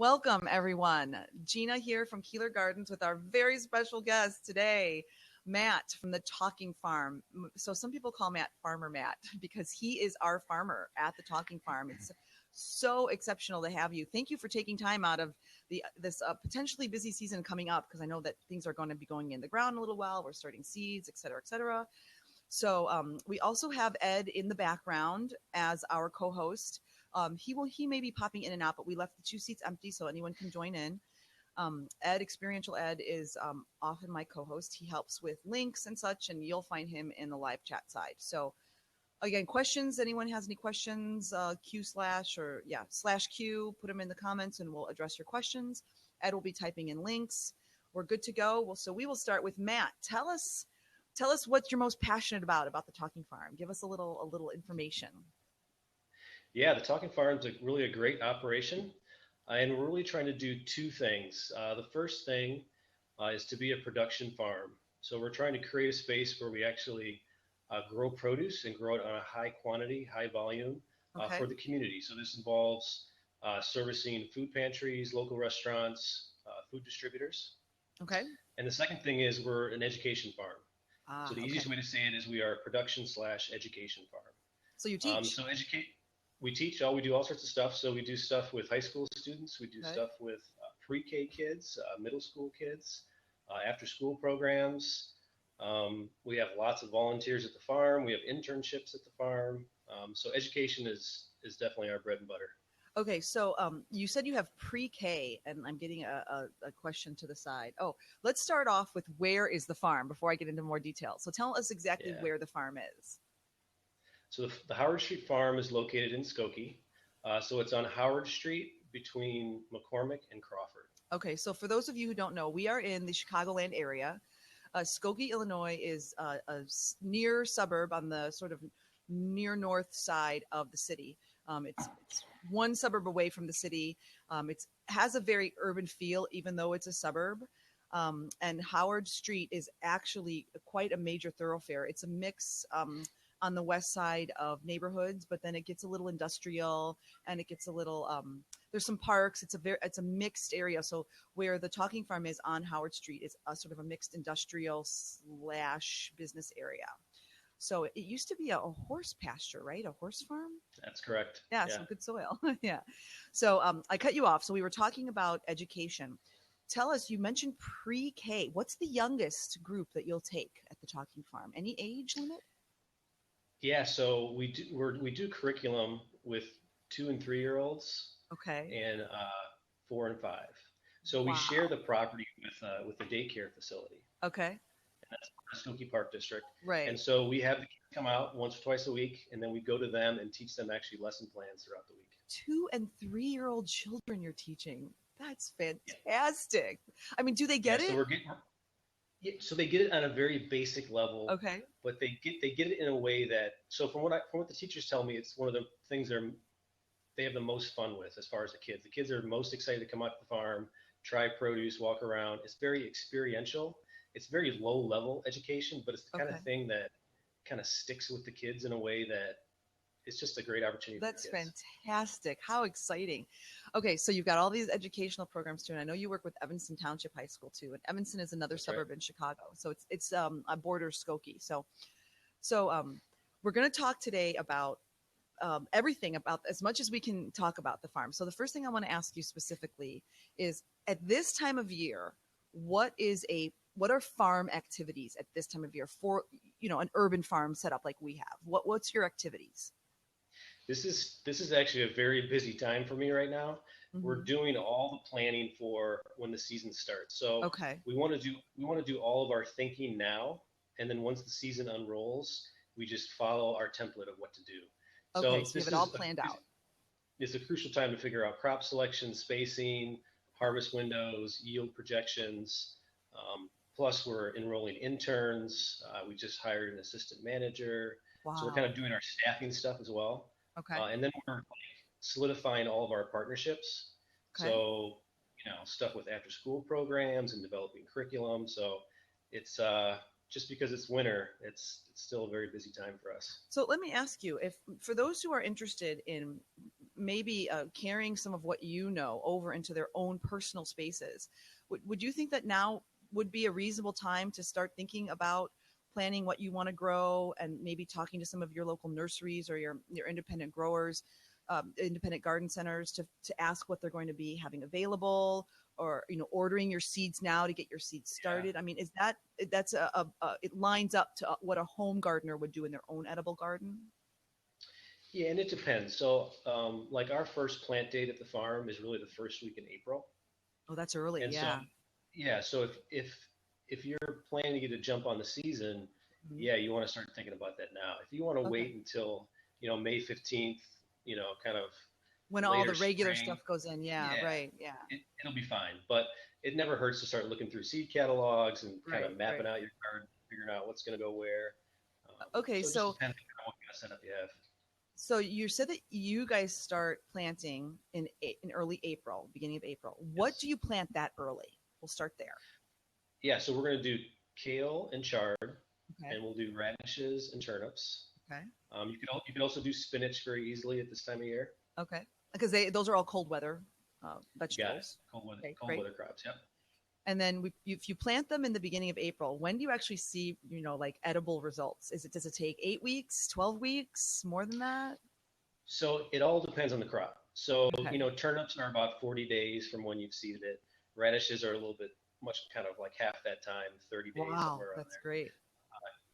Welcome, everyone. Gina here from Keeler Gardens with our very special guest today, Matt from the Talking Farm. So, some people call Matt Farmer Matt because he is our farmer at the Talking Farm. It's so exceptional to have you. Thank you for taking time out of this potentially busy season coming up, because I know that things are going to be going in the ground a little while. We're starting seeds, et cetera, et cetera. So we also have Ed in the background as our co-host. He may be popping in and out, but we left the two seats empty so anyone can join in. Experiential Ed is often my co-host. He helps with links and such, and you'll find him in the live chat side. So again, questions, anyone has any questions, slash Q, put them in the comments and we'll address your questions. Ed will be typing in links. We're good to go. So we will start with Matt. Tell us what you're most passionate about the Talking Farm. Give us a little information. Yeah, the Talking Farm is really a great operation, and we're really trying to do two things. The first thing is to be a production farm. So we're trying to create a space where we actually grow produce and grow it on a high quantity, high volume for the community. So this involves servicing food pantries, local restaurants, food distributors. Okay. And the second thing is we're an education farm. So the easiest way to say it is we are a production/education farm. So you teach. We teach. We do all sorts of stuff. So we do stuff with high school students. We do stuff with pre-K kids, middle school kids, after school programs. We have lots of volunteers at the farm. We have internships at the farm. So education is definitely our bread and butter. Okay, so you said you have pre-K, and I'm getting a question to the side. Oh, let's start off with where is the farm before I get into more detail. So tell us exactly where the farm is. So the Howard Street Farm is located in Skokie. So it's on Howard Street between McCormick and Crawford. Okay, so for those of you who don't know, we are in the Chicagoland area. Skokie, Illinois is a near suburb on the sort of near north side of the city. It's one suburb away from the city. It has a very urban feel, even though it's a suburb. And Howard Street is actually quite a major thoroughfare. It's a mix on the west side of neighborhoods, but then it gets a little industrial, and it gets a little. There's some parks. It's a mixed area. So where the Talking Farm is on Howard Street is a sort of a mixed industrial / business area. So it used to be a horse pasture, right? A horse farm? That's correct. Yeah, some good soil. Yeah. So I cut you off. So we were talking about education. Tell us, you mentioned pre-K. What's the youngest group that you'll take at the Talking Farm? Any age limit? Yeah, so we do curriculum with 2 and 3 year olds. Okay. And 4 and 5. So we share the property with the daycare facility. Okay. That's Skokie Park District. Right. And so we have the kids come out once or twice a week, and then we go to them and teach them actually lesson plans throughout the week. 2 and 3 year old children you're teaching. That's fantastic. Yeah. I mean, do they get it? So they get it on a very basic level. Okay. But they get it in a way that, so from what the teachers tell me, it's one of the things they have the most fun with as far as the kids. The kids are most excited to come out to the farm, try produce, walk around. It's very experiential. It's very low level education, but it's the kind of thing that kind of sticks with the kids in a way that it's just a great opportunity. That's fantastic. How exciting. Okay, so you've got all these educational programs too, and I know you work with Evanston Township High School too, and Evanston is another suburb in Chicago. So it's a border Skokie. So we're going to talk today about everything, about as much as we can talk about the farm. So the first thing I want to ask you specifically is, at this time of year, what are farm activities at this time of year for an urban farm setup like we have? What's your activities? This is actually a very busy time for me right now. Mm-hmm. We're doing all the planning for when the season starts. So we want to do all of our thinking now, and then once the season unrolls, we just follow our template of what to do. Okay, so you have it all planned out. It's a crucial time to figure out crop selection, spacing, harvest windows, yield projections. Plus, we're enrolling interns. We just hired an assistant manager. Wow. So we're kind of doing our staffing stuff as well. Okay. And then we're solidifying all of our partnerships. Okay. So, stuff with after school programs and developing curriculum. So it's just because it's winter, it's still a very busy time for us. So let me ask you, if for those who are interested in maybe carrying some of what you know over into their own personal spaces. Would you think that now would be a reasonable time to start thinking about planning what you want to grow, and maybe talking to some of your local nurseries or your independent growers, independent garden centers to ask what they're going to be having available, or ordering your seeds now to get your seeds started? I mean, that's it lines up to what a home gardener would do in their own edible garden? Yeah, and it depends. So, like our first plant date at the farm is really the first week in April. Oh, that's early. And so, Yeah. yeah, so if you're planning to get a jump on the season, Mhm. yeah, you want to start thinking about that now. If you want to Okay. wait until, May 15th, kind of When all later the regular spring, stuff goes in. Yeah. yeah, Right. Yeah. it'll be fine. But it never hurts to start looking through seed catalogs and kind Right. of Right. mapping out your garden, figuring out what's going to go where. Okay. So it just So depends on what kind of setup you have. you said that you guys start planting in early April, beginning of April. What Yes. do you plant that early? We'll start there. Yeah, so we're going to do kale and chard, Okay. and we'll do radishes and turnips. Okay. You could also do spinach very easily at this time of year. Okay. Because those are all cold weather You got it. vegetables. Okay. Cold Great. weather crops. Yep. And then if you plant them in the beginning of April, when do you actually see, like edible results? Does it take 8 weeks, 12 weeks, more than that? So it all depends on the crop. So, Okay. turnips are about 40 days from when you've seeded it. Radishes are a little bit much kind of like half that time, 30 days, Wow, somewhere around that's there. great.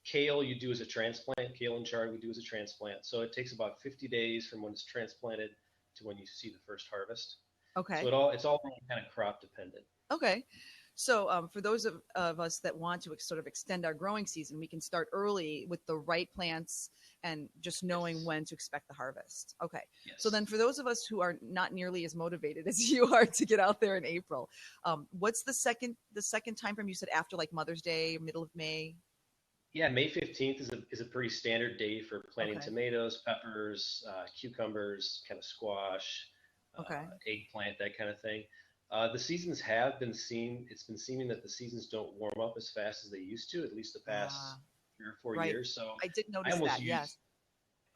Kale you do as a transplant. Kale and chard we do as a transplant. So it takes about 50 days from when it's transplanted to when you see the first harvest. So Okay. it's all really kind of crop dependent. Okay. So for those of us that want to sort of extend our growing season, we can start early with the right plants and just knowing Yes. when to expect the harvest. Okay. So Yes. then for those of us who are not nearly as motivated as you are to get out there in April, what's the second time frame you said, after like Mother's Day, middle of May? Yeah, May 15th is a pretty standard day for planting Okay. tomatoes, peppers, cucumbers, kind of squash, Okay. eggplant, that kind of thing. The seasons it's been seeming that the seasons don't warm up as fast as they used to, at least the past Ah, 3 or 4 right. years. So I did I notice almost that. use Yes.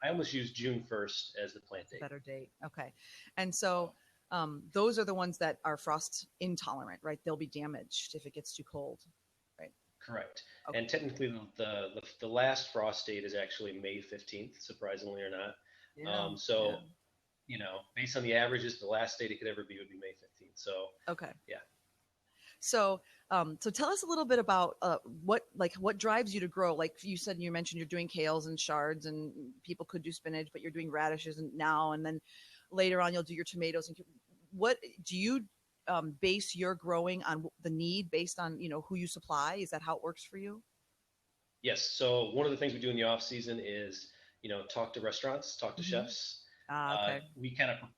I almost use June 1st as the plant It's a date. better date. Okay. And so So those are the ones that are frost intolerant, right? They'll be damaged if it gets too cold, right? correct. Okay. And technically, the last frost date is actually May 15th, surprisingly or not. Yeah. Yeah. So based on the averages, the last date it could ever be would be May 15th. So Okay. yeah. So tell us a little bit about what drives you to grow. Like you mentioned, you're doing kales and shards, and people could do spinach, but you're doing radishes and then later on you'll do your tomatoes. And what do you base your growing on, the need based on who you supply? Is that how it works for you? Yes. So one of the things we do in the off season is, talk to restaurants, talk to Hmm. chefs. Ah, okay.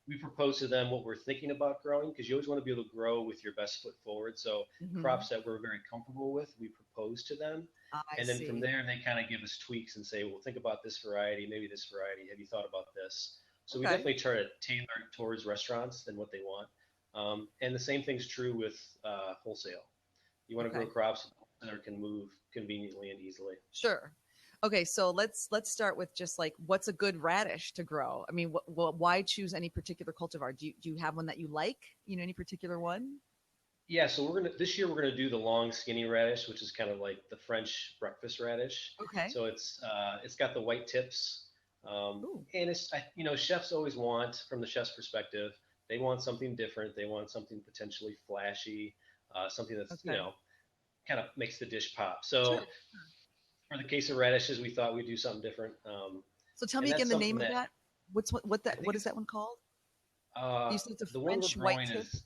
We propose to them what we're thinking about growing, because you always want to be able to grow with your best foot forward. So Hmm. crops that we're very comfortable with, we propose to them, I and then from see. there they kind of give us tweaks and say, well, think about this variety, maybe this variety. Have you thought about this? So we Okay. definitely try to tailor it towards restaurants and what they want. And the same thing's true with wholesale. You want to grow Okay. crops that can move conveniently and easily. Sure. Okay, so let's start with just like, what's a good radish to grow? I mean, why choose any particular cultivar? Do you have one that you like? Any particular one? Yeah, so this year we're gonna do the long skinny radish, which is kind of like the French breakfast radish. Okay. So it's got the white tips, Ooh. and chefs always want, from the chef's perspective, they want something different. They want something potentially flashy, something that's Okay. kind of makes the dish pop. Sure. So for the case of radishes, we thought we'd do something different, So tell me and that's again the something name of that that. I What think is that one called? You said it's a the one we're French white growing tip. is.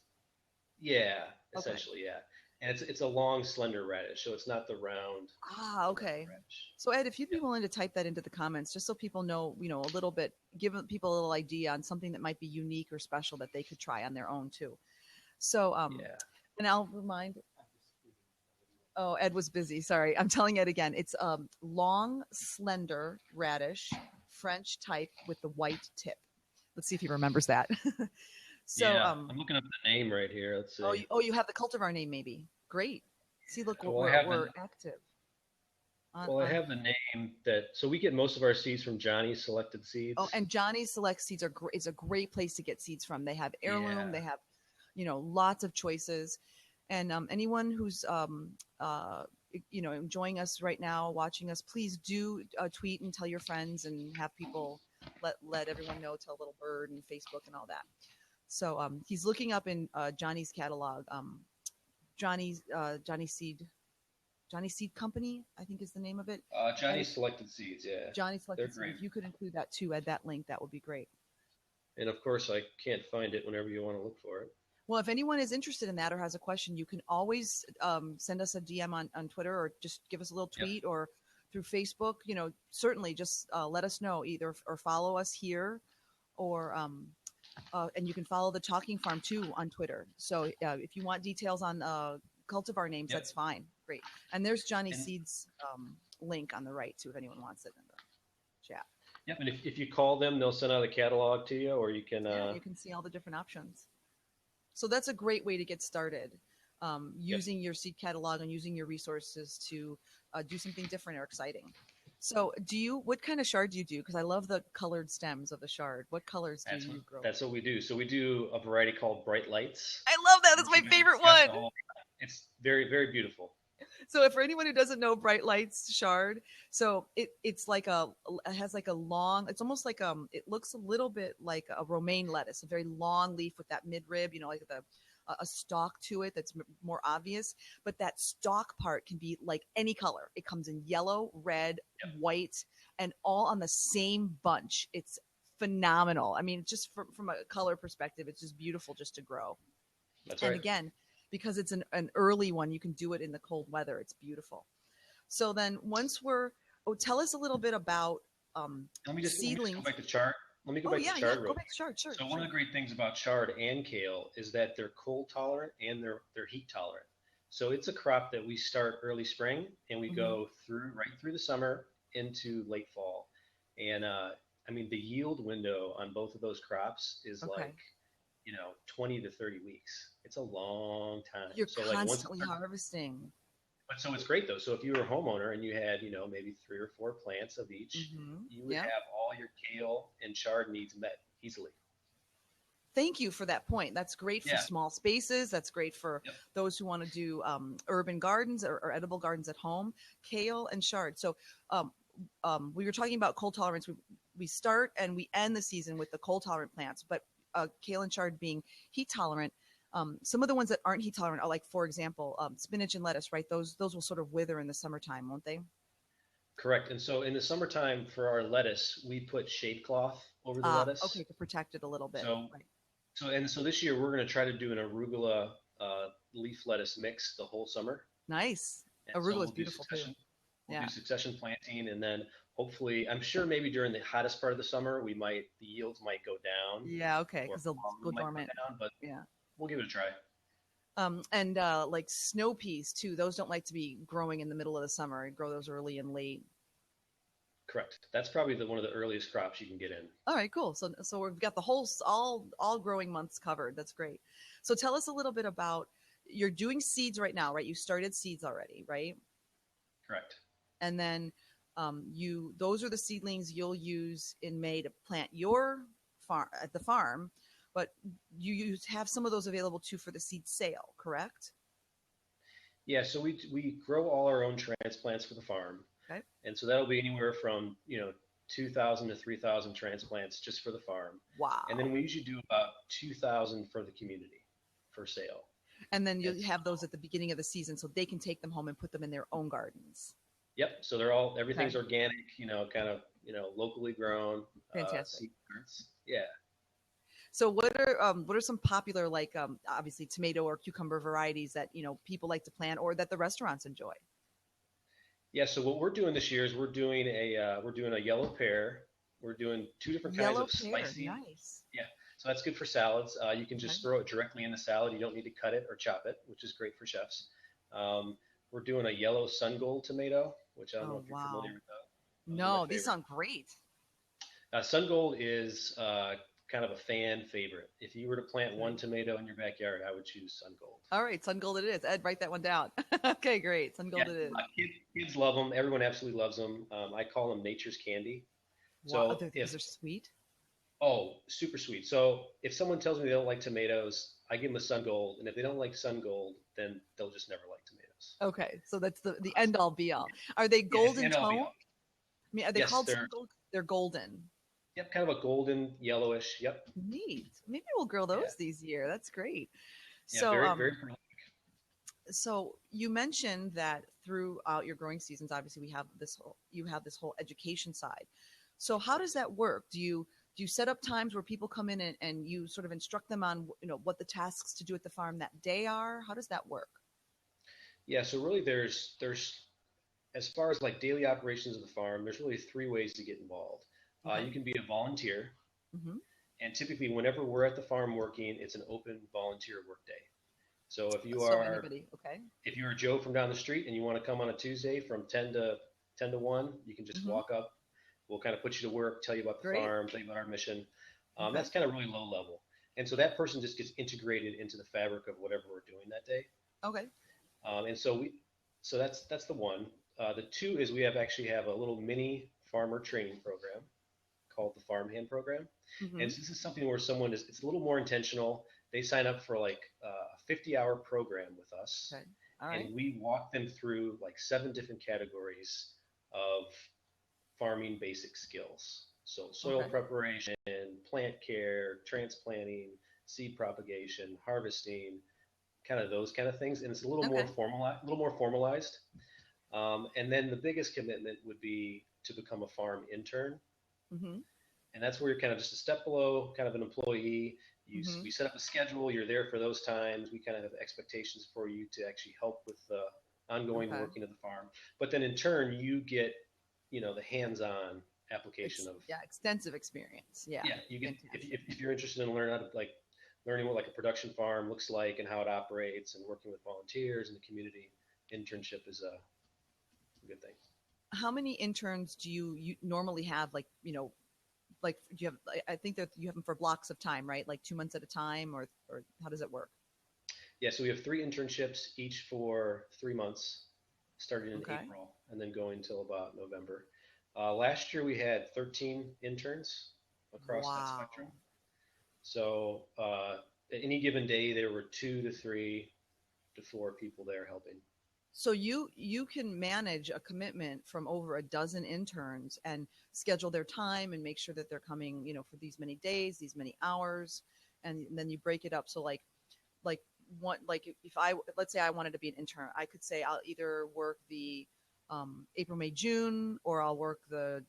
Yeah, Okay. essentially, yeah. And it's a long, slender radish, so it's not the round, Ah, okay. radish. So Ed, if you'd be Yep. willing to type that into the comments, just so people know, a little bit, give people a little idea on something that might be unique or special that they could try on their own too. So, Yeah. and I'll remind. Oh, Ed was busy. Sorry. I'm telling Ed again. It's long, slender radish, French type with the white tip. Let's see if he remembers that. So, Yeah. I'm looking up the name right here. Let's see. you have the cultivar name maybe. Great. See, look, Well, I we're haven't. active. On, Well, I on have the name that, so we get most of our seeds from Johnny's Selected Oh, Seeds. and Johnny's Select Seeds are great. It's a great place to get seeds from. They have heirloom. They Yeah. have, lots of choices. And anyone who's, enjoying us right now, watching us, please do tweet and tell your friends and have people let everyone know. Tell Little Bird and Facebook and all that. So he's looking up in Johnny's catalog. Johnny Seed Company, I think is the name of it. And Johnny's Selected Seeds, yeah. Johnny They're Selected Seed. great. If you could include that too, add that link, that would be great. And of course, I can't find it whenever you want to look for it. Well, if anyone is interested in that or has a question, you can always send us a DM on Twitter or just give us a little Yep. tweet or through Facebook. Certainly just let us know either or follow us here or and you can follow the Talking Farm too on Twitter. So if you want details on cultivar names, Yep. that's fine. Great. And there's Johnny And, Seed's link on the right too if anyone wants it in the chat. yep. And if you call them, they'll send out a catalog to you, or you can. Yeah, you can see all the different options. So that's a great way to get started, using your seed catalog and using your resources to do something different or exciting. So what kind of shard do you do? Because I love the colored stems of the shard. What colors do you grow? That's what we do. So we do a variety called Bright Lights. I love that. That's my favorite one. It's very, very beautiful. So for anyone who doesn't know Bright Lights shard, so it has like a long, it's almost like it looks a little bit like a romaine lettuce, a very long leaf with that midrib, like a stalk to it that's more obvious. But that stalk part can be like any color. It comes in yellow, red, white, and all on the same bunch. It's phenomenal. I mean, just from a color perspective, it's just beautiful just to grow. That's right. And again, because it's an early one, you can do it in the cold weather. It's beautiful. So then tell us a little bit about seedlings. Let me go back to chard. Let me go back to chard. Go back to chard. Sure. So one of the great things about chard and kale is that they're cold tolerant and they're heat tolerant. So it's a crop that we start early spring and we go right through the summer into late fall. And I mean, the yield window on both of those crops is like 20 to 30 weeks. It's a long time. You're constantly harvesting. But so it's great though. So if you were a homeowner and you had, maybe 3 or 4 plants of each, you would have all your kale and chard needs met easily. Thank you for that point. That's great for small spaces. That's great for those who want to do urban gardens or edible gardens at home. Kale and chard. So we were talking about cold tolerance. We start and we end the season with the cold tolerant plants, but kale and chard being heat tolerant. Some of the ones that aren't heat tolerant are like, for example, spinach and lettuce, right? Those will sort of wither in the summertime, won't they? Correct. And so in the summertime for our lettuce, we put shade cloth over the lettuce. Okay, to protect it a little bit. So this year we're going to try to do an arugula leaf lettuce mix the whole summer. Nice. Arugula is beautiful too. We'll do succession planting, and then hopefully, I'm sure maybe during the hottest part of the summer, the yields might go down. Yeah, okay, because they'll go dormant. But we'll give it a try. And like snow peas too. Those don't like to be growing in the middle of the summer. You grow those early and late. Correct. That's probably one of the earliest crops you can get in. All right, cool. So we've got the whole all growing months covered. That's great. So tell us a little bit about, you're doing seeds right now, right? You started seeds already, right? Correct. And then those are the seedlings you'll use in May to plant your farm at the farm, but you have some of those available too for the seed sale, correct? Yeah, so we grow all our own transplants for the farm. Okay. And so that'll be anywhere from 2,000 to 3,000 transplants just for the farm. Wow. And then we usually do about 2,000 for the community for sale. And then you'll have those at the beginning of the season so they can take them home and put them in their own gardens. Yep. So everything's organic, kind of, locally grown. Fantastic. Yeah. So what are some popular, like obviously tomato or cucumber varieties that people like to plant or that the restaurants enjoy? Yeah. So what we're doing this year is we're doing a yellow pear. We're doing 2 different kinds of slicing. Nice. Yeah. So that's good for salads. You can just throw it directly in the salad. You don't need to cut it or chop it, which is great for chefs. We're doing a yellow sun gold tomato, which I don't know if you're familiar with that. No, these sound great. Sun gold is kind of a fan favorite. If you were to plant one tomato in your backyard, I would choose Sun Gold. All right, Sun Gold it is. Ed, write that one down. Okay, great. Sun Yeah, Gold it is. kids love them. Everyone absolutely loves them. I call them nature's candy. Wow, So because they're sweet. oh, super sweet. So if someone tells me they don't like tomatoes, I give them a Sun Gold, and if they don't like Sun Gold, then they'll just never like tomatoes. Okay, so that's the end all be all. Are they Yeah, it's the golden end all be tone? all. I mean, are they Yes, called Sun Gold? They're golden. yep, kind of a golden yellowish. Yep. Neat. Maybe we'll grow Yeah. those these year. That's great. Yeah, So, very prolific. so you mentioned that throughout your growing seasons, obviously you have this whole education side. So how does that work? Do you set up times where people come in and you sort of instruct them on what the tasks to do at the farm that day are? How does that work? Yeah, so really there's as far as like daily operations of the farm, there's really three ways to get involved. Okay. You can be a volunteer, Hmm. and typically whenever we're at the farm working, it's an open volunteer work day. So So anybody, okay. if you're Joe from down the street and you want to come on a Tuesday from 10 to 1, you can just Hmm. walk up. We'll kind of put you to work, tell you about the Great. farm, tell you about our mission. Okay. That's kind of really low level. And so that person just gets integrated into the fabric of whatever we're doing that day. Okay. And so that's the one. The two is we actually have a little mini farmer training program called the Farmhand Program. Hmm. And so this is something where it's a little more intentional. They sign up for like a 50-hour program with us. Okay. All right. And we walk them through like 7 different categories of farming basic skills. So soil Okay. preparation, plant care, transplanting, seed propagation, harvesting, kind of those kind of things. And it's a little more Okay. formalized. And then the biggest commitment would be to become a farm intern. Hmm. And that's where you're kind of just a step below kind of an employee. Hmm. We set up a schedule. You're there for those times. We kind of have expectations for you to actually help with the ongoing Okay. working of the farm. But then in turn, you get, the hands-on application of, Yeah, extensive experience. Yeah. yeah, you get, Fantastic. if you're interested in learning what like a production farm looks like and how it operates and working with volunteers in the community, internship is a good thing. How many interns do you normally have? Like do you have? I think that you have them for blocks of time, right? Like 2 months at a time, or how does it work? Yeah, so we have 3 internships, each for 3 months, starting in Okay. April and then going till about November. Last year we had 13 interns across that Wow. spectrum. So at any given day, there were 2 to 3 to 4 people there helping. So you can manage a commitment from over a dozen interns and schedule their time and make sure that they're coming, for these many days, these many hours, and then you break it up. So like if let's say I wanted to be an intern, I could say I'll either work the April, May, June, or I'll work the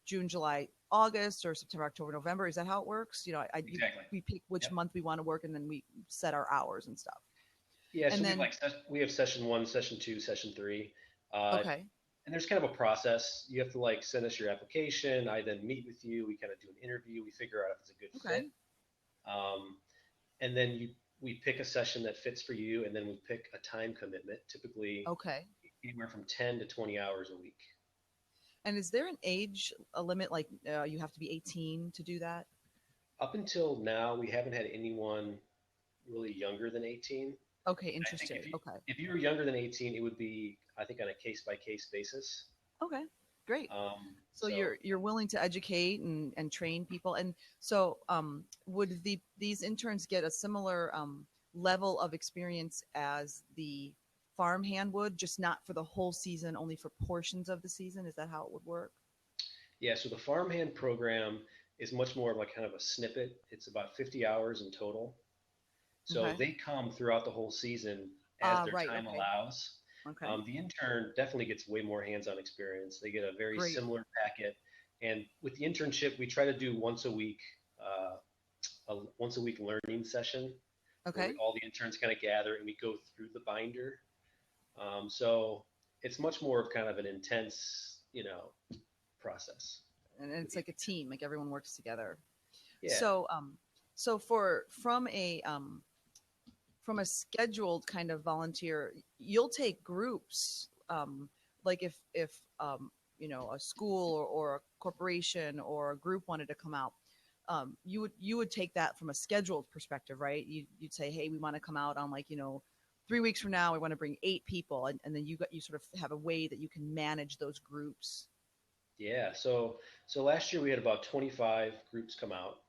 June, July, August, or September, October, November. Is that how it works? Exactly. We pick which Yep. month we want to work, and then we set our hours and stuff. Yeah, And so then we have session 1, session 2, session 3. okay, And there's kind of a process. You have to like send us your application. I then meet with you. We kind of do an interview. We figure out if it's a good okay, fit. And then we pick a session that fits for you, and then we pick a time commitment, typically okay. anywhere from 10 to 20 hours a week. And is there an age a limit? Like you have to be 18 to do that? Up until now, we haven't had anyone really younger than 18. Okay, I think interesting. Okay, if you were younger than 18, it would be, I think, on a case by case basis. okay, great. So So you're willing to educate and train people, and so would these interns get a similar level of experience as the farmhand would, just not for the whole season, only for portions of the season? Is that how it would work? yeah, so the farmhand program is much more like kind of a snippet. It's about 50 hours in total. So Okay. they come throughout the whole season as their Right. time Okay. allows. Okay. The intern definitely gets way more hands-on experience. They get a very Great. similar packet, and with the internship, we try to do once a week learning session where Okay. all the interns kind of gather and we go through the binder. So it's much more of kind of an intense, process. And it's like a team, like everyone works together. Yeah. So from a scheduled kind of volunteer, you'll take groups. Like if a school or a corporation or a group wanted to come out, you would take that from a scheduled perspective, right? You'd say, hey, we want to come out on, like, 3 weeks from now, we want to bring 8 people, and then you sort of have a way that you can manage those groups. Yeah. So last year we had about 25 groups come out,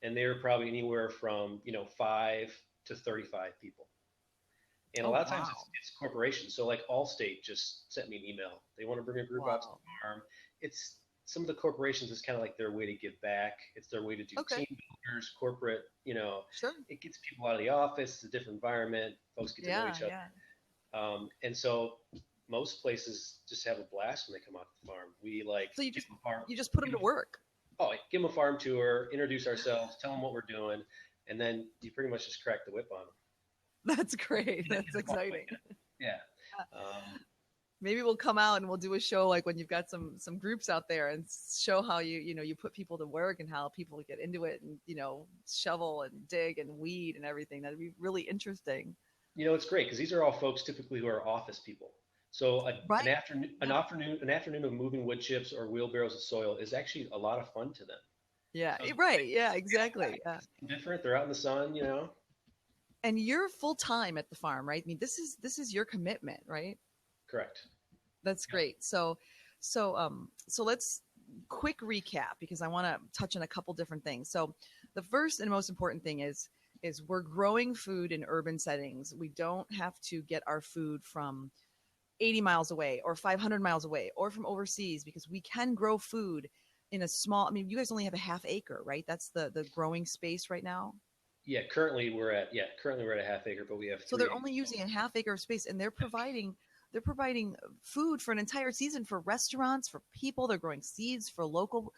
and they were probably anywhere from 5 to 35 people. And a Oh lot of times wow, it's corporations. So like Allstate just sent me an email. They want to bring a group out to wow. the farm. It's some of the corporations. It's kind of like their way to give back. It's their way to do Okay, team builders, corporate. sure. It gets people out of the office. It's a different environment. Folks get to know Yeah, each other. yeah. And so most places just have a blast when they come out to the farm. We like So you give just them a farm. you just put them Give to them, work. oh, give them a farm tour, introduce ourselves, tell them what we're doing, and then you pretty much just crack the whip on them. That's great. And then That's they walk away. exciting. Yeah. Um, Maybe we'll come out and we'll do a show, like when you've got some groups out there, and show how you put people to work and how people get into it, and shovel and dig and weed and everything. That'd be really interesting. it's great because these are all folks typically who are office people. So an Right. afternoon, Yeah. an afternoon of moving wood chips or wheelbarrows of soil is actually a lot of fun to them. Yeah. So Right. Yeah. Exactly. Yeah. something different. They're out in the sun. And you're full time at the farm, right? I mean, this is your commitment, right? Correct. That's Yep. great. So let's quick recap, because I want to touch on a couple different things. So the first and most important thing is we're growing food in urban settings. We don't have to get our food from 80 miles away or 500 miles away or from overseas, because we can grow food in a small, I mean, you guys only have a half acre, right? That's the growing space right now. Currently we're at a half acre, but we have So three they're acres only using a half acre of space, and they're providing food for an entire season for restaurants, for people. They're growing seeds for local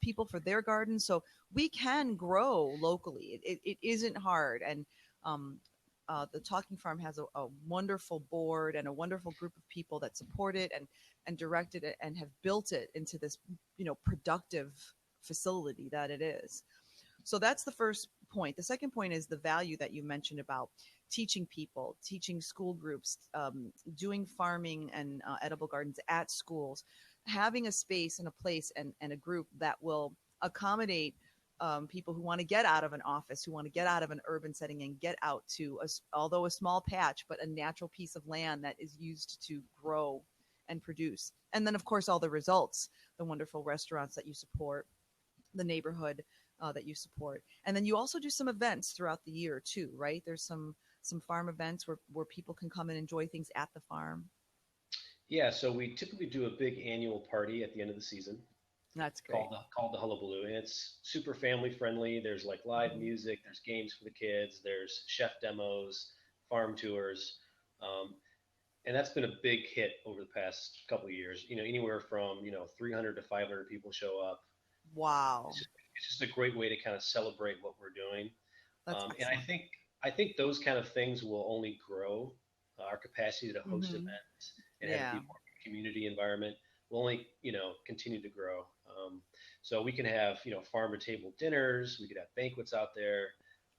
people for their gardens. So we can grow locally. It isn't hard. And um, the Talking Farm has a wonderful board and a wonderful group of people that support it and directed it and have built it into this productive facility that it is. So that's the first point. The second point is the value that you mentioned about teaching people, teaching school groups, doing farming and edible gardens at schools, having a space and a place and a group that will accommodate people who want to get out of an office, who want to get out of an urban setting and get out to, although a small patch, but a natural piece of land that is used to grow and produce. And then, of course, all the results, the wonderful restaurants that you support, the neighborhood that you support. And then you also do some events throughout the year too, right? There's some farm events where people can come and enjoy things at the farm. Yeah, so we typically do a big annual party at the end of the season That's great. called the Hullabaloo, and it's super family friendly. There's like live Mhm. music, there's games for the kids, there's chef demos, farm tours, um, and that's been a big hit over the past couple of years. Anywhere from 300 to 500 people show up. Wow. It's just a great way to kind of celebrate what we're doing. That's And I excellent. think I think those kind of things will only grow our capacity to host Hmm. events and have it be Yeah. more of a community environment will only continue to grow. So we can have farm to table dinners. We could have banquets out there.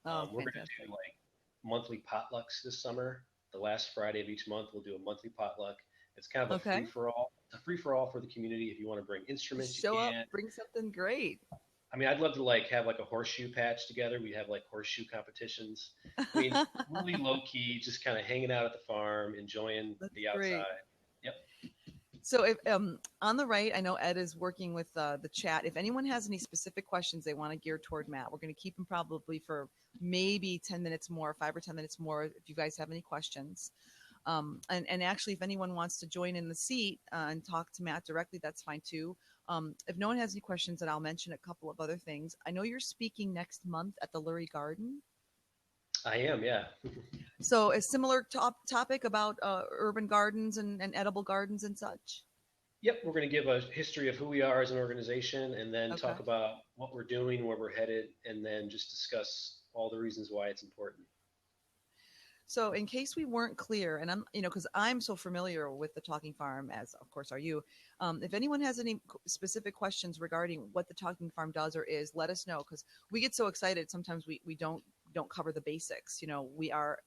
Oh, We're going to fantastic. do like monthly potlucks this summer. The last Friday of each month, we'll do a monthly potluck. It's kind of a free Okay. for all. It's a free for all for the community. If you want to bring instruments, you Show up, can. bring something great. I mean, I'd love to like have like a horseshoe patch together. We have like horseshoe competitions. I mean, really low key, just kind of hanging out at the farm, enjoying That's the great. outside. Yep. So if on the right, I know Ed is working with the chat. If anyone has any specific questions they want to gear toward Matt, we're going to keep them probably for maybe 10 minutes more, 5 or 10 minutes more, if you guys have any questions. And actually, if anyone wants to join in the seat and talk to Matt directly, that's fine too. If no one has any questions, then I'll mention a couple of other things. I know you're speaking next month at the Lurie Garden. I am, yeah. So a similar topic about urban gardens and edible gardens and such. Yep, we're going to give a history of who we are as an organization and then Okay. talk about what we're doing, where we're headed, and then just discuss all the reasons why it's important. So, in case we weren't clear, and because I'm so familiar with the Talking Farm, as of course are you, if anyone has any specific questions regarding what the Talking Farm does or is, let us know, because we get so excited. Sometimes we don't cover the basics. We are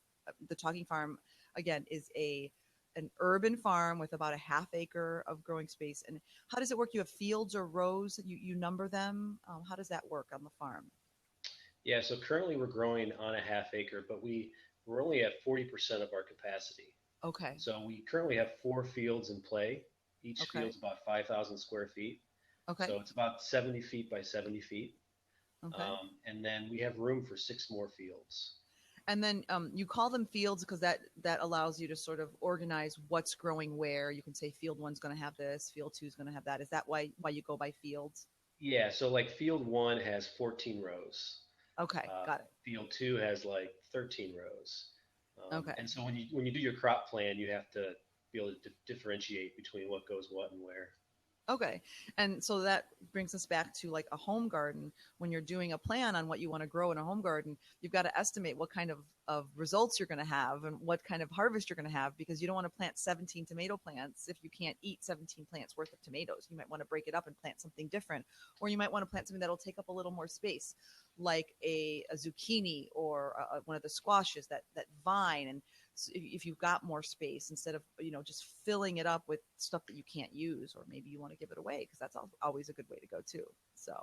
the Talking Farm again is a an urban farm with about a half acre of growing space. And how does it work? You have fields or rows, you number them. How does that work on the farm? Yeah, so currently we're growing on a half acre, but we're only at 40% of our capacity. Okay. So we currently have 4 fields in play. Each Okay. field's about 5,000 square feet. Okay. So it's about 70 feet by 70 feet. Okay. And then we have room for 6 more fields. And then you call them fields because that allows you to sort of organize what's growing where. You can say field one's going to have this, field two's going to have that. Is that why you go by fields? Yeah, so like field one has 14 rows. Okay, got it. Field two has like 13 rows. Okay. And so when you do your crop plan, you have to be able to differentiate between what goes what and where. Okay. And so that brings us back to like a home garden. When you're doing a plan on what you want to grow in a home garden, you've got to estimate what kind of results you're going to have and what kind of harvest you're going to have, because you don't want to plant 17 tomato plants if you can't eat 17 plants worth of tomatoes. You might want to break it up and plant something different, or you might want to plant something that'll take up a little more space, like a zucchini or one of the squashes, that vine. And if you've got more space, instead of just filling it up with stuff that you can't use, or maybe you want to give it away, because that's always a good way to go too. So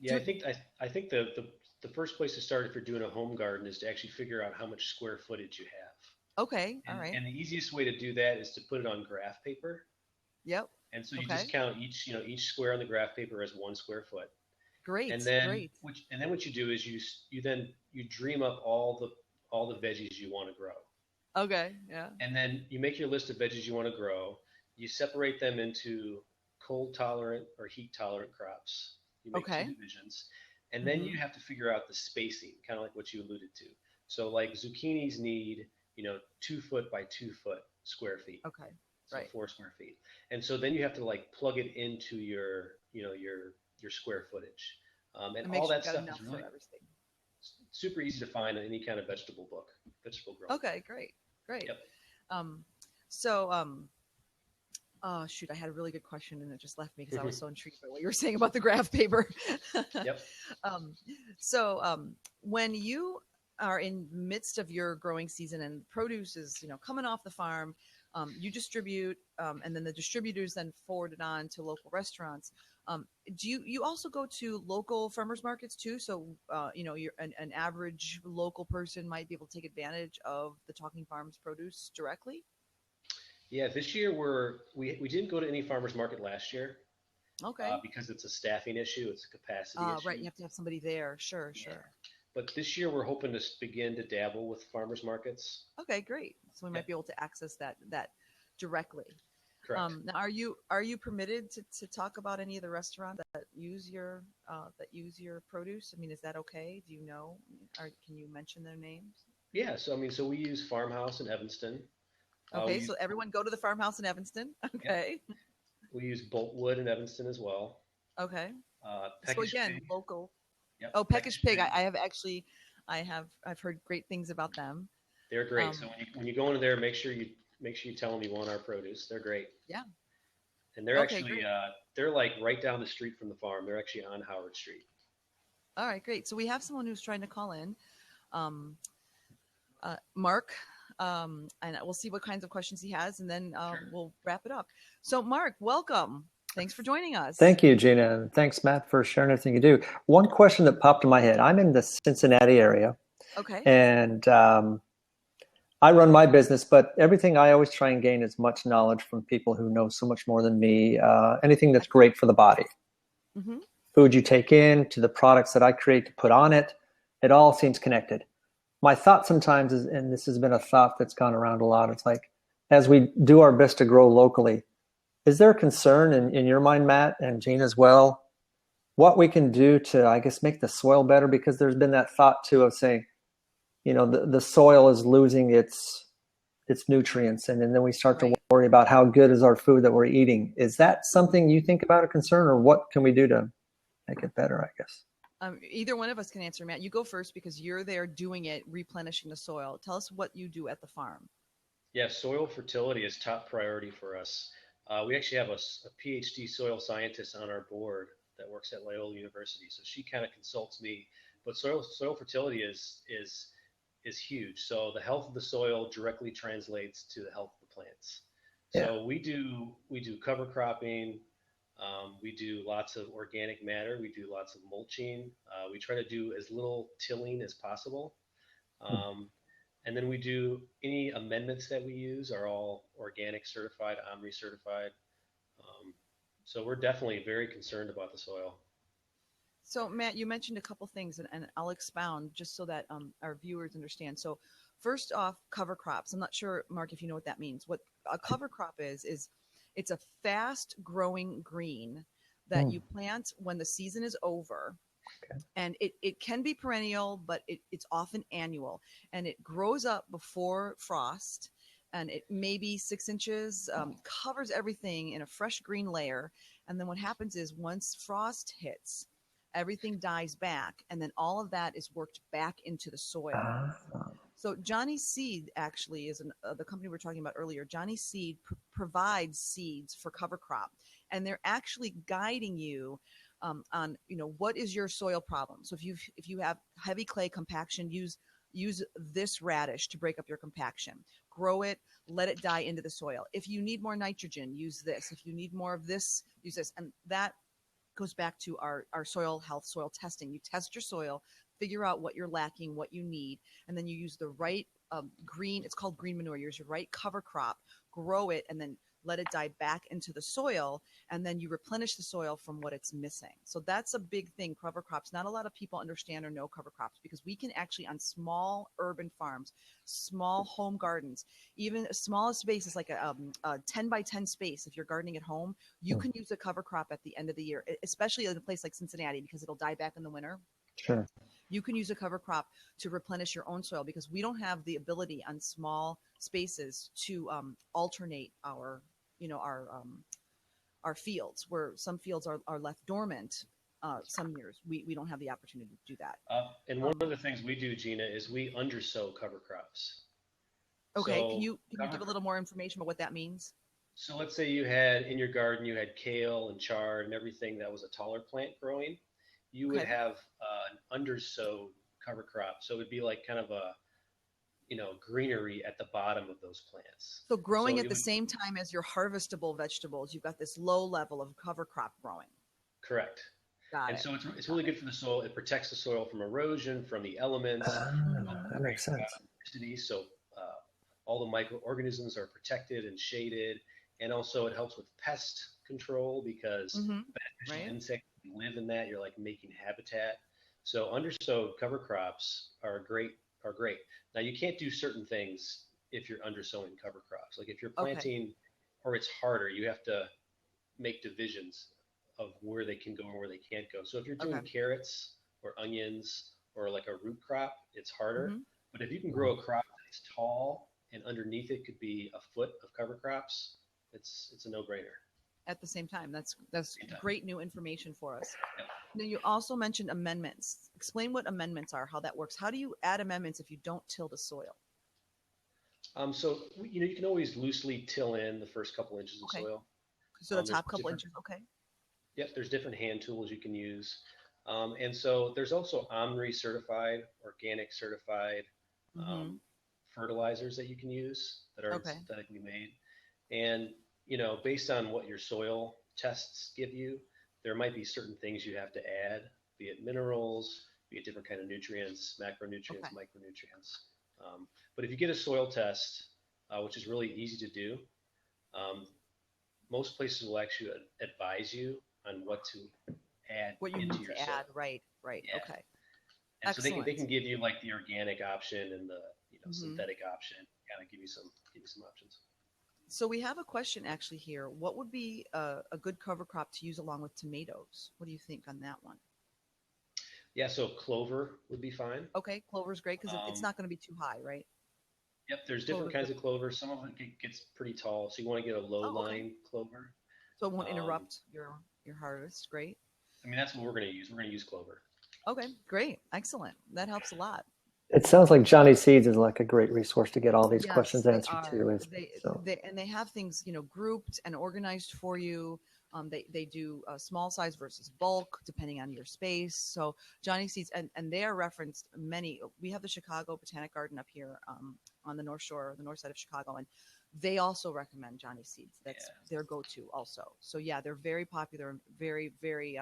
Yeah, I think the first place to start if you're doing a home garden is to actually figure out how much square footage you have. okay, all right, And the easiest way to do that is to put it on graph paper. yep, And so you okay, just count each square on the graph paper as 1 square foot. great, And then great, what you do is you dream up all the veggies you want to grow. okay, yeah, And then you make your list of veggies you want to grow. You separate them into cold tolerant or heat tolerant crops. You make two okay, divisions. And then mm-hmm. you have to figure out the spacing, kind of like what you alluded to. So like zucchinis need, 2 foot by 2 foot square feet. Okay, So right, 4 square feet. And so then you have to like plug it into your square footage. And and make all sure that you got stuff enough is for really everything. super easy to find in any kind of vegetable growing. Okay, great, great. Yep. um so oh shoot, I had a really good question and it just left me because I was so intrigued by what you were saying about the graph paper. Yep. um, so when you are in the midst of your growing season and produce is coming off the farm, you distribute, and then the distributors then forward it on to local restaurants. Do you also go to local farmers markets too? So you're an average local person might be able to take advantage of the Talking Farms produce directly. Yeah, this year we didn't go to any farmers market last year Okay. because it's a staffing issue, it's a capacity Right, issue. you have to have somebody there. Sure, Yeah. sure. But this year we're hoping to begin to dabble with farmers markets. Okay, great. So we might Yep. be able to access that directly. Correct. Now, are you permitted to talk about any of the restaurants that use your produce? I mean, is that okay? Do you know? Or can you mention their names? Yeah. So I mean, so we use Farmhouse in Evanston. We Okay, use so everyone go to the farmhouse in Evanston. Yep. Okay, We use Boltwood in Evanston as well. okay. So Peckish again, Pig. local. Yep. Oh, Peckish Peckish Pig. Pig. I have actually, I've heard great things about them. They're great. So Um, when you go into there, make sure you tell them you want our produce. They're great. yeah. And they're Okay, actually great. they're like right down the street from the farm. They're actually on Howard Street. All right, great. So we have someone who's trying to call in. Um, Mark, and we'll see what kinds of questions he has, and then Sure. we'll wrap it up. So, Mark, welcome. Thanks for joining us. Thank you, Gina. And thanks, Matt, for sharing everything you do. One question that popped in my head. I'm in the Cincinnati area, Okay. and I run my business, but everything I always try and gain as much knowledge from people who know so much more than me, anything that's great for the body. Mm-hmm. Food you take in to the products that I create to put on it, it all seems connected. My thought sometimes is, and this has been a thought that's gone around a lot, it's like, as we do our best to grow locally, is there a concern in your mind, Matt, and Gina as well, what we can do to, I guess, make the soil better? Because there's been that thought too of saying, the soil is losing its nutrients, and then we start to Right. worry about how good is our food that we're eating. Is that something you think about a concern, or what can we do to make it better, I guess? Either one of us can answer, Matt. You go first because you're there doing it, replenishing the soil. Tell us what you do at the farm. Yeah, soil fertility is top priority for us. We actually have a PhD soil scientist on our board that works at Loyola University, so she kind of consults me. But soil fertility is huge. So the health of the soil directly translates to the health of the plants. Yeah. So we do cover cropping. We do lots of organic matter. We do lots of mulching. We try to do as little tilling as possible. Um, and then we do any amendments that we use are all organic certified, OMRI certified. Um, so we're definitely very concerned about the soil. So, Matt, you mentioned a couple things, and I'll expound just so that our viewers understand. So, first off, cover crops. I'm not sure, Mark, if you know what that means. What a cover crop is it's a fast growing green that you plant when the season is over. Okay. And it can be perennial, but it's often annual. And it grows up before frost. And it may be 6 inches, covers everything in a fresh green layer. And then what happens is once frost hits, everything dies back, and then all of that is worked back into the soil. So Johnny Seed actually is the company we were talking about earlier. Johnny Seed provides seeds for cover crop, and they're actually guiding you on what is your soil problem. So if you have heavy clay compaction, use this radish to break up your compaction. Grow it, let it die into the soil. If you need more nitrogen, use this. If you need more of this, use this, and that goes back to our soil health, soil testing. You test your soil, figure out what you're lacking, what you need, and then you use the right green, it's called green manure. You use your right cover crop, grow it, and then let it die back into the soil, and then you replenish the soil from what it's missing. So that's a big thing, cover crops. Not a lot of people understand or know cover crops because we can actually, on small urban farms, small home gardens, even smallest spaces like a 10 by 10 space, if you're gardening at home, you can use a cover crop at the end of the year, especially in a place like Cincinnati because it'll die back in the winter. Sure. You can use a cover crop to replenish your own soil because we don't have the ability on small spaces to alternate our fields, where some fields are left dormant some years. We don't have the opportunity to do that. And one of the things we do, Gina, is we undersow cover crops. Okay, So can you give a little more information about what that means? So let's say you had in your garden, you had kale and chard and everything that was a taller plant growing. You would have an undersowed cover crop. So it would be like kind of a, greenery at the bottom of those plants. So growing at the same time as your harvestable vegetables, you've got this low level of cover crop growing. Correct. Got it. So it's really good for the soil. It protects the soil from erosion, from the elements. That makes sense. So all the microorganisms are protected and shaded. And also it helps with pest control because beneficial insects live in that. You're like making habitat. So undersowed cover crops are great. Now you can't do certain things if you're undersowing cover crops. Like if you're planting, or it's harder, you have to make divisions of where they can go and where they can't go. So if you're doing carrots or onions or like a root crop, it's harder. But if you can grow a crop that's tall and underneath it could be a foot of cover crops, it's a no-brainer. At the same time, that's great new information for us. Yep. Now you also mentioned amendments. Explain what amendments are, how that works. How do you add amendments if you don't till the soil? So you can always loosely till in the first couple inches of soil. So the top couple inches, Yep, there's different hand tools you can use. And so there's also OMRI certified, organic certified fertilizers that you can use that are synthetically made. And, based on what your soil tests give you, there might be certain things you have to add, be it minerals, be it different kind of nutrients, macronutrients, micronutrients. But if you get a soil test, which is really easy to do, most places will actually advise you on what to add what you into need your to soil. add, right, yeah. Okay. And so they can give you like the organic option and the synthetic option, kind of give you some options. So we have a question actually here. What would be a good cover crop to use along with tomatoes? What do you think on that one? Yeah, so clover would be fine. Okay, clover's great because it's not going to be too high, right? Yep, there's different kinds of clover. Some of it gets pretty tall, so you want to get a low-lying clover. So it won't interrupt your harvest. Great. I mean, that's what we're going to use. We're going to use clover. Okay, great. Excellent. That helps a lot. It sounds like Johnny Seeds is like a great resource to get all these questions answered too. They have things, grouped and organized for you. They do small size versus bulk depending on your space. So Johnny Seeds, and they are referenced many. We have the Chicago Botanic Garden up here on the North Shore, the north side of Chicago, and they also recommend Johnny seeds. That's their go-to also. So yeah, they're very popular and very, very,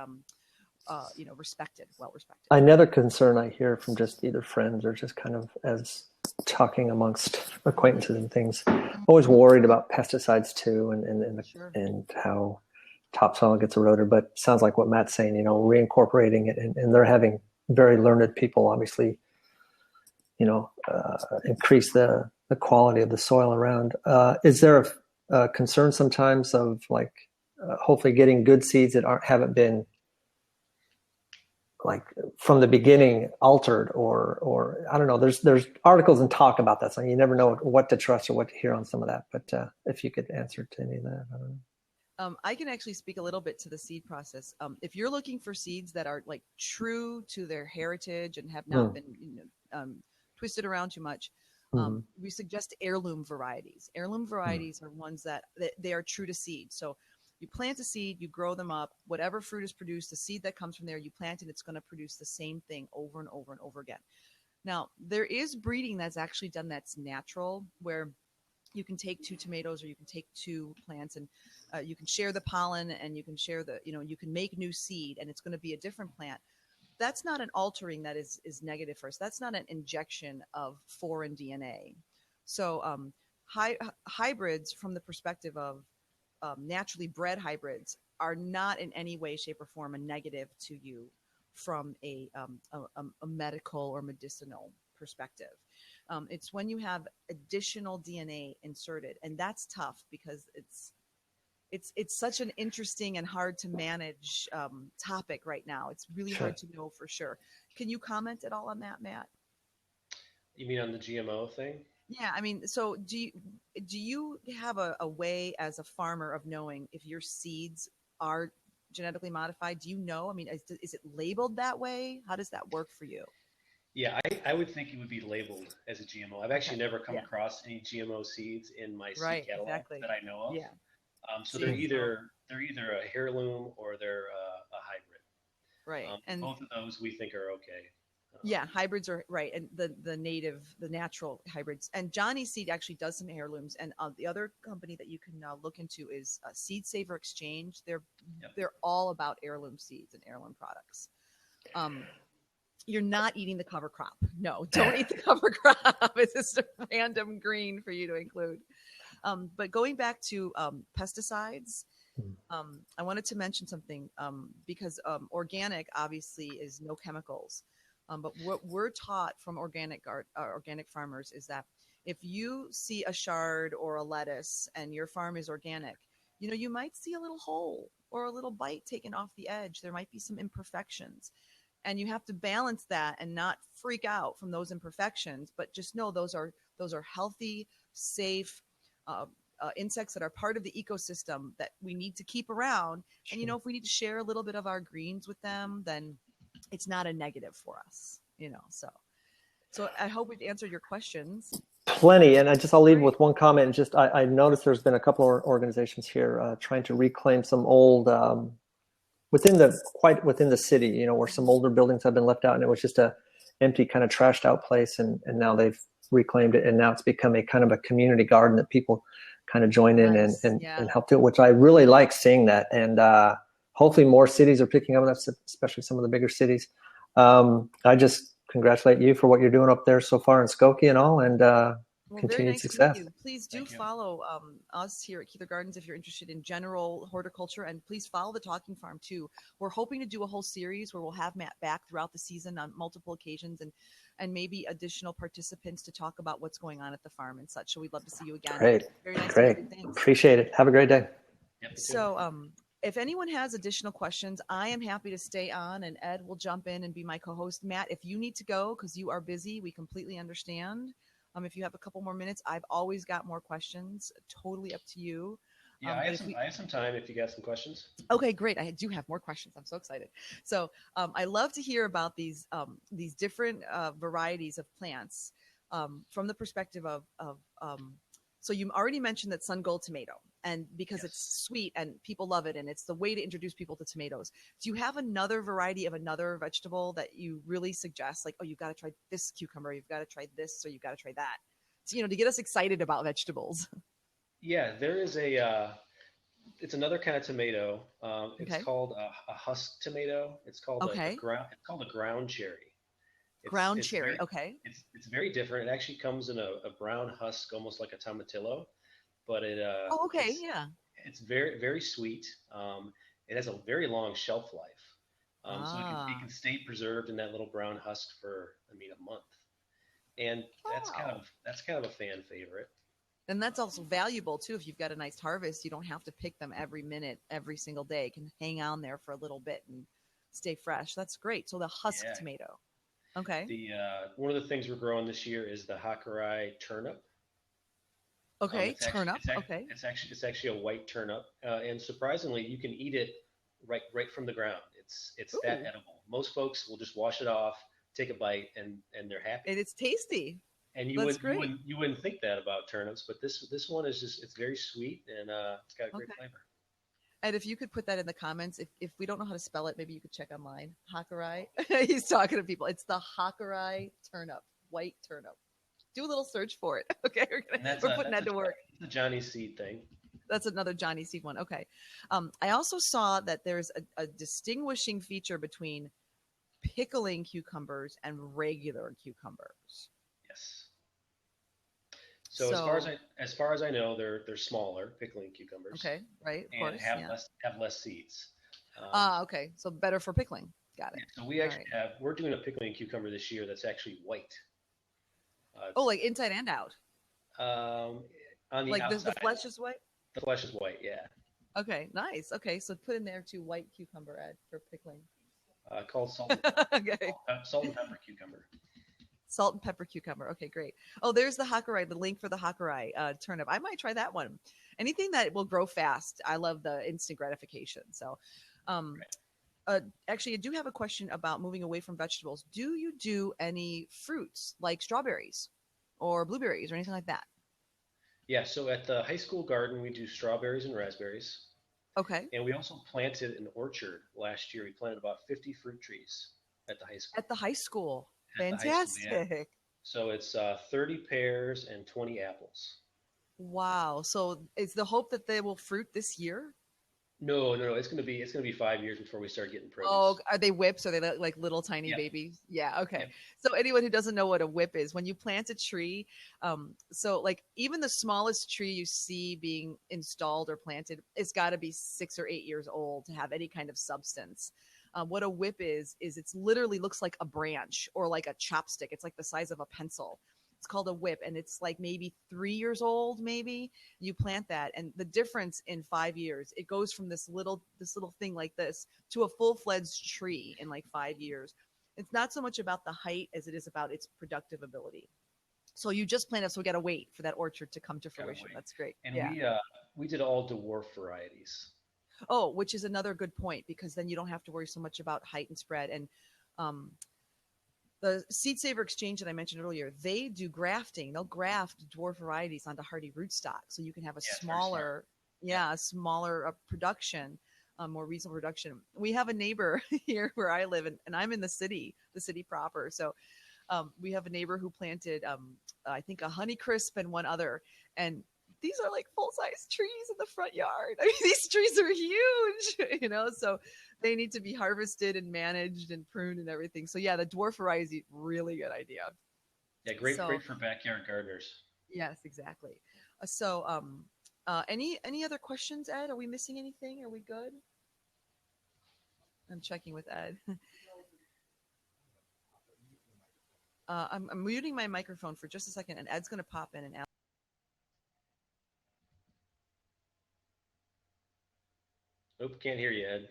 respected, well respected. Another concern I hear from just either friends or just kind of as talking amongst acquaintances and things, always worried about pesticides too, and how topsoil gets eroded. But sounds like what Matt's saying, reincorporating it, and they're having very learned people, obviously, increase the quality of the soil around. Is there a concern sometimes of hopefully getting good seeds that haven't been like from the beginning altered or I don't know, there's articles and talk about that, so you never know what to trust or what to hear on some of that, but if you could answer to any of that, I don't know. I can actually speak a little bit to the seed process. If you're looking for seeds that are like true to their heritage and have not been twisted around too much, we suggest heirloom varieties. Heirloom varieties are ones that they are true to seed. So you plant a seed, you grow them up, whatever fruit is produced, the seed that comes from there, you plant it, it's going to produce the same thing over and over and over again. Now, there is breeding that's actually done that's natural, where you can take 2 tomatoes or you can take 2 plants and you can share the pollen and you can share you can make new seed and it's going to be a different plant. That's not an altering that is negative for us. That's not an injection of foreign DNA. So hybrids, from the perspective of naturally bred hybrids, are not in any way, shape, or form a negative to you from a medical or medicinal perspective. It's when you have additional DNA inserted, and that's tough because it's such an interesting and hard to manage topic right now. It's really hard to know for sure. Can you comment at all on that, Matt? You mean on the GMO thing? Yeah, I mean, so do you have a way as a farmer of knowing if your seeds are genetically modified? Do you know? I mean, is it labeled that way? How does that work for you? Yeah, I would think it would be labeled as a GMO. I've actually never come across any GMO seeds in my seed catalog that I know of. Yeah. So they're either a heirloom or they're a hybrid. Right. And both of those we think are okay. Yeah, hybrids are right, and the natural hybrids. And Johnny Seed actually does some heirlooms, and the other company that you can look into is Seed Saver Exchange. They're all about heirloom seeds and heirloom products. You're not eating the cover crop. No, don't eat the cover crop. It's just a random green for you to include. But going back to pesticides, I wanted to mention something because organic obviously is no chemicals. But what we're taught from organic farmers is that if you see a chard or a lettuce and your farm is organic, you might see a little hole or a little bite taken off the edge. There might be some imperfections. And you have to balance that and not freak out from those imperfections, but just know those are healthy, safe insects that are part of the ecosystem that we need to keep around. And, if we need to share a little bit of our greens with them, then it's not a negative for us, So I hope we've answered your questions. Plenty. And I'll leave with one comment. I noticed there's been a couple of organizations here trying to reclaim some old, within the city, where some older buildings have been left out and it was just a empty kind of trashed out place. And now they've reclaimed it. And now it's become a kind of a community garden that people kind of join in and help do it, which I really like seeing that. And, hopefully more cities are picking up on that, especially some of the bigger cities. I just congratulate you for what you're doing up there so far in Skokie and all, and continued success. Please do follow us here at Keeler Gardens if you're interested in general horticulture, and please follow the Talking Farm too. We're hoping to do a whole series where we'll have Matt back throughout the season on multiple occasions and maybe additional participants to talk about what's going on at the farm and such. So we'd love to see you again. Great. Very nice. Great. Appreciate it. Have a great day. Yep. So, if anyone has additional questions, I am happy to stay on, and Ed will jump in and be my co-host. Matt, if you need to go because you are busy, we completely understand. If you have a couple more minutes, I've always got more questions. Totally up to you. Yeah, I have some time if you got some questions. Okay, great. I do have more questions. I'm so excited. So I love to hear about these different varieties of plants from the perspective of so you already mentioned that sun gold tomato, and because it's sweet and people love it and it's the way to introduce people to tomatoes. Do you have another variety of another vegetable that you really suggest? Like, oh, you've got to try this cucumber, you've got to try this, or you've got to try that. So, to get us excited about vegetables. Yeah, there is it's another kind of tomato. It's Okay. called a husk tomato. It's called Okay. it's called a ground cherry. It's Ground it's cherry. very Okay. it's very different. It actually comes in a brown husk, almost like a tomatillo, but Oh, okay. Yeah. it's very very sweet. It has a very long shelf life, so it Ah. can stay preserved in that little brown husk for I mean a month, and Wow. that's kind of a fan favorite. And that's also valuable too. If you've got a nice harvest, you don't have to pick them every minute, every single day. It can hang on there for a little bit and stay fresh. That's great. So the husk Yeah, tomato. Okay. the one of the things we're growing this year is the Hakurai turnip. Okay. Turn up. Okay. It's actually a white turnip, and surprisingly, you can eat it right from the ground. It's that Ooh. edible. Most folks will just wash it off, take a bite, and they're happy. And it's tasty. And That's great. you wouldn't think that about turnips, but this one is just it's very sweet and it's got a great Okay. flavor. And if you could put that in the comments, if we don't know how to spell it, maybe you could check online. Hakurai. He's talking to people. It's the Hakurai turnip, white turnip. Do a little search for it. Okay, And we're putting that to work. that's a Johnny Seed thing. That's another Johnny Seed one. Okay. I also saw that there's a distinguishing feature between pickling cucumbers and regular cucumbers. Yes. So So, as far as I know, they're smaller pickling cucumbers okay, right, of and course, yeah. have less seeds. Okay, so better for pickling. Got it. Yeah, so we All actually right. we're doing a pickling cucumber this year that's actually white. Oh, like inside and out. Um, on the Like the outside, flesh is white. the flesh is white. Yeah, Okay, nice. Okay, so put in there too white cucumber, Ed, for pickling. called Okay. salt and pepper cucumber. Salt and pepper cucumber. Okay, great. Oh, there's the Hakurai, the link for the Hakurai turnip. I might try that one. Anything that will grow fast. I love the instant gratification. So, um, Right. actually, I do have a question about moving away from vegetables. Do you do any fruits like strawberries or blueberries or anything like that? Yeah, so at the high school garden, we do strawberries and raspberries. Okay. And we also planted an orchard last year. We planted about 50 fruit trees at the high school. At the high school. At the high school, yeah. Fantastic. So it's 30 pears and 20 apples. Wow. So is the hope that they will fruit this year? No. It's gonna be 5 years before we start getting Oh, produce. are they whips? Are they like little tiny Yep. babies? Yeah. Okay. Yep. So anyone who doesn't know what a whip is, when you plant a tree, so like even the smallest tree you see being installed or planted, it's got to be 6 or 8 years old to have any kind of substance. What a whip is it's literally looks like a branch or like a chopstick. It's like the size of a pencil. It's called a whip, and it's like maybe 3 years old. Maybe you plant that, and the difference in 5 years, it goes from this little thing like this to a full-fledged tree in like 5 years. It's not so much about the height as it is about its productive ability. So you just plant it, so we got to wait for that orchard to come to Gotta fruition. wait. That's great. And Yeah. we did all dwarf varieties. Oh, which is another good point because then you don't have to worry so much about height and spread. And um, the Seed Saver Exchange that I mentioned earlier, they do grafting. They'll graft dwarf varieties onto hardy rootstock, so you can have a Yeah, it's very smart. smaller, Yep. yeah, a smaller production, more reasonable production. We have a neighbor here where I live, and I'm in the city proper. So we have a neighbor who planted, I think, a Honeycrisp and one other, and these are like full size trees in the front yard. I mean, these trees are huge, so they need to be harvested and managed and pruned and everything. So yeah, the dwarf variety is a really good idea. Yeah, So great for backyard gardeners. yes, exactly. Any other questions, Ed? Are we missing anything? Are we good? I'm checking with Ed. I'm muting my microphone for just a second, and Ed's going to pop in and out. Nope, can't hear you, Ed.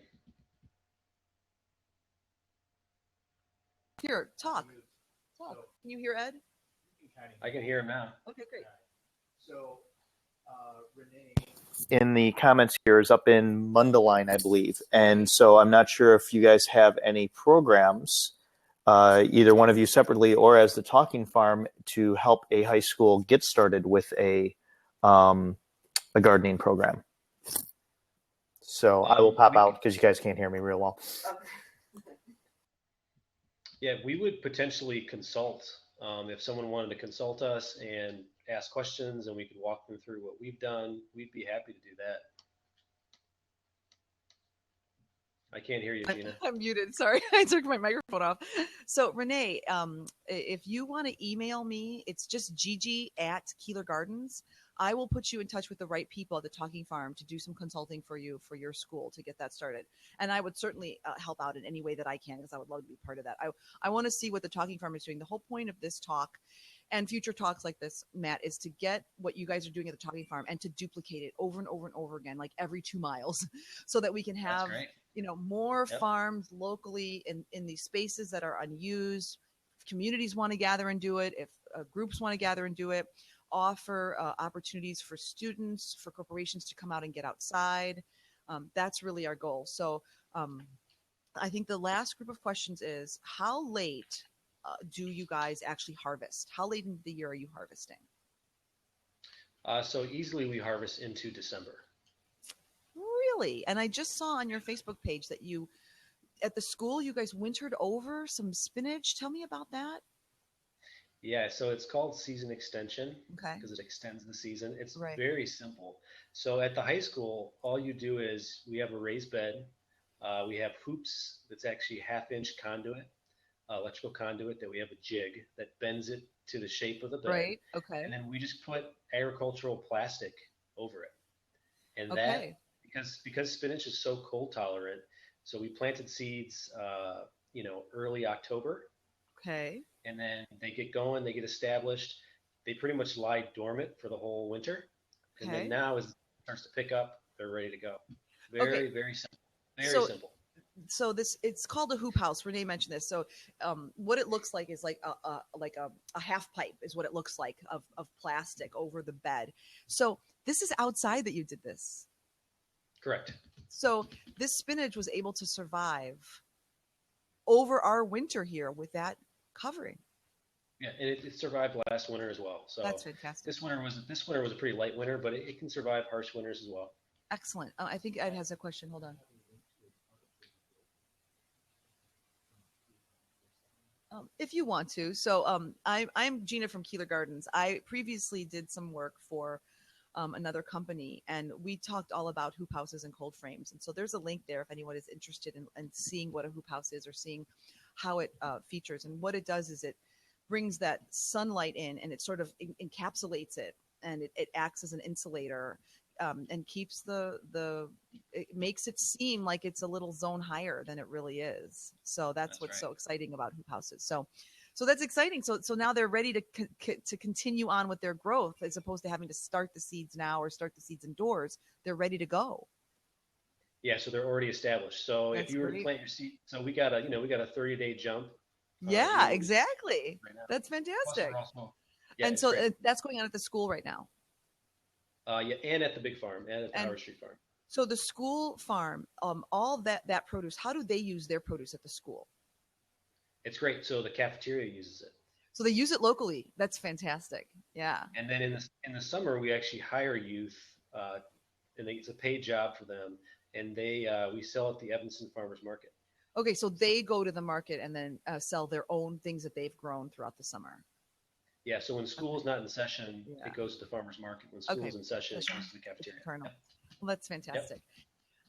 Here, talk. Talk. Can you hear Ed? I can hear him now. Okay, great. So, Renee in the comments here is up in Mundelein, I believe. And so I'm not sure if you guys have any programs, either one of you separately or as the Talking Farm, to help a high school get started with a gardening program. So I will pop out because you guys can't hear me real well. Yeah, we would potentially consult if someone wanted to consult us and ask questions and we could walk them through what we've done, we'd be happy to do that. I can't hear you, Gina. I'm muted. Sorry, I took my microphone off. So Renee, if you want to email me, it's just Gigi at Keeler Gardens. I will put you in touch with the right people at the Talking Farm to do some consulting for you for your school to get that started. And I would certainly help out in any way that I can, because I would love to be part of that. I want to see what the Talking Farm is doing. The whole point of this talk and future talks like this, Matt, is to get what you guys are doing at the Talking Farm and to duplicate it over and over and over again, like every 2 miles, so that we can have more farms locally in these spaces that are unused. If communities want to gather and do it, if groups want to gather and do it, offer opportunities for students, for corporations to come out and get outside. That's really our goal. So I think the last group of questions is, how late do you guys actually harvest? How late in the year are you harvesting? So easily we harvest into December. Really? And I just saw on your Facebook page that you, at the school, you guys wintered over some spinach. Tell me about that. Yeah, so it's called season extension Okay. because it extends the season. It's Right. very simple. So at the high school, all you do is we have a raised bed. We have hoops that's actually half-inch conduit, electrical conduit that we have a jig that bends it to the shape of the bed. Right. Okay. And then we just put agricultural plastic over it. And Okay. that, because spinach is so cold tolerant, so we planted seeds, early October. Okay. And then they get going, they get established. They pretty much lie dormant for the whole winter. And Okay. then now as it starts to pick up, they're ready to go. Very, very simple. Very simple. So it's called a hoop house. Renee mentioned this. So what it looks like is like a half pipe is what it looks like of plastic over the bed. So this is outside that you did this. Correct. So this spinach was able to survive over our winter here with that covering. Yeah, and it survived last winter as well. So that's fantastic. This winter was a pretty light winter, but it can survive harsh winters as well. Excellent. I think Ed has a question. Hold on. If you want to. So I'm Gina from Keeler Gardens. I previously did some work for another company, and we talked all about hoop houses and cold frames. And so there's a link there if anyone is interested in seeing what a hoop house is or seeing how it features. And what it does is it brings that sunlight in, and it sort of encapsulates it, and it acts as an insulator, and keeps it makes it seem like it's a little zone higher than it really is. So that's what's so exciting about hoop houses. So that's exciting. So now they're ready to continue on with their growth, as opposed to having to start the seeds now or start the seeds indoors. They're ready to go. Yeah, so they're already established. So if you were to plant your seed, so we got a 30-day jump. Yeah, exactly. Right now. That's fantastic. Yeah, and so that's going on at the school right now. Yeah, and at the big farm, and at the Howard Street farm. So the school farm, all that produce, how do they use their produce at the school? It's great. So the cafeteria uses it. So they use it locally. That's fantastic. Yeah. And then in the summer, we actually hire youth, and it's a paid job for them, and we sell at the Evanston Farmers Market. Okay, so they go to the market and then sell their own things that they've grown throughout the summer. Yeah, so when school is not in session, it goes to the farmer's market. When school is in session, it goes to the cafeteria. Yep. Well, that's fantastic.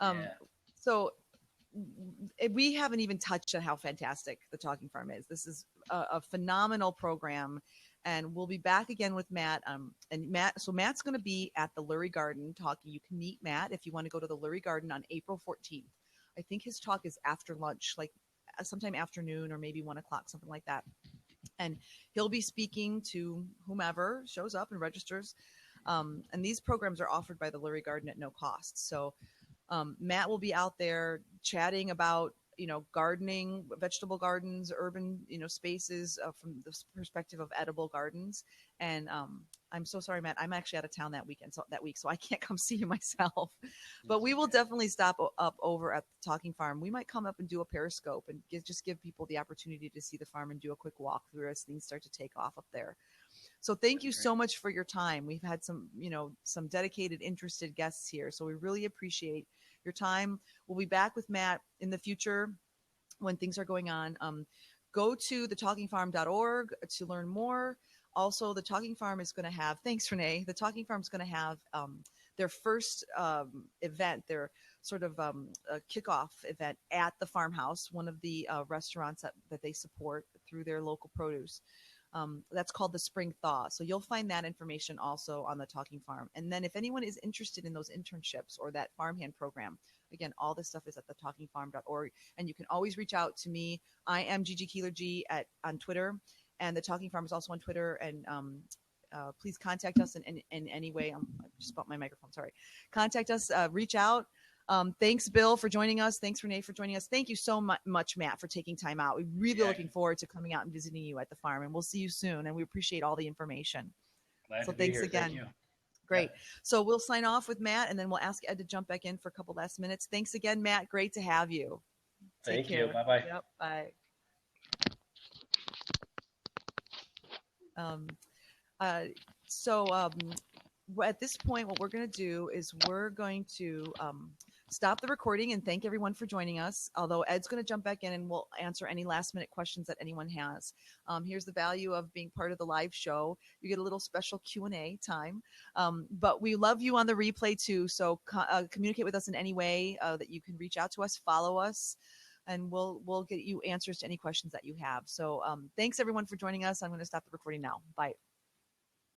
Yep. So we haven't even touched on how fantastic the Talking Farm is. This is a phenomenal program, and we'll be back again with Matt. So Matt's going to be at the Lurie Garden talking. You can meet Matt if you want to go to the Lurie Garden on April 14th. I think his talk is after lunch, like sometime afternoon or maybe 1 o'clock, something like that. And he'll be speaking to whomever shows up and registers. And these programs are offered by the Lurie Garden at no cost. So Matt will be out there chatting about, gardening, vegetable gardens, urban, spaces from the perspective of edible gardens. And I'm so sorry, Matt, I'm actually out of town that week, so I can't come see you myself. But we will definitely stop up over at the Talking Farm. We might come up and do a Periscope and just give people the opportunity to see the farm and do a quick walkthrough as things start to take off up there. So thank you so much for your time. We've had some dedicated, interested guests here. So we really appreciate your time. We'll be back with Matt in the future when things are going on. Go to thetalkingfarm.org to learn more. Also, the Talking Farm is going to have, thanks, Renee. The Talking Farm is going to have their first event, their sort of a kickoff event at the farmhouse, one of the restaurants that they support through their local produce. That's called the Spring Thaw. So you'll find that information also on the Talking Farm. And then if anyone is interested in those internships or that farmhand program, again, all this stuff is at thetalkingfarm.org. And you can always reach out to me. I am Gigi Keeler G on Twitter. And the Talking Farm is also on Twitter. And please contact us in any way. I just bumped my microphone. Sorry. Contact us. Reach out. Thanks, Bill, for joining us. Thanks, Renee, for joining us. Thank you so much, Matt, for taking time out. We're really looking forward to coming out and visiting you at the farm, and we'll see you soon. And we appreciate all the information. Glad so to be thanks here. again. Thank you. Great. Yeah. So we'll sign off with Matt, and then we'll ask Ed to jump back in for a couple last minutes. Thanks again, Matt. Great to have you. Thank you. Bye-bye. Yep. Bye. At this point, what we're going to do is we're going to stop the recording and thank everyone for joining us. Although Ed's going to jump back in and we'll answer any last minute questions that anyone has. Here's the value of being part of the live show. You get a little special Q&A time. But we love you on the replay too. So communicate with us in any way that you can reach out to us, follow us, and we'll get you answers to any questions that you have. So thanks everyone for joining us. I'm going to stop the recording now. Bye.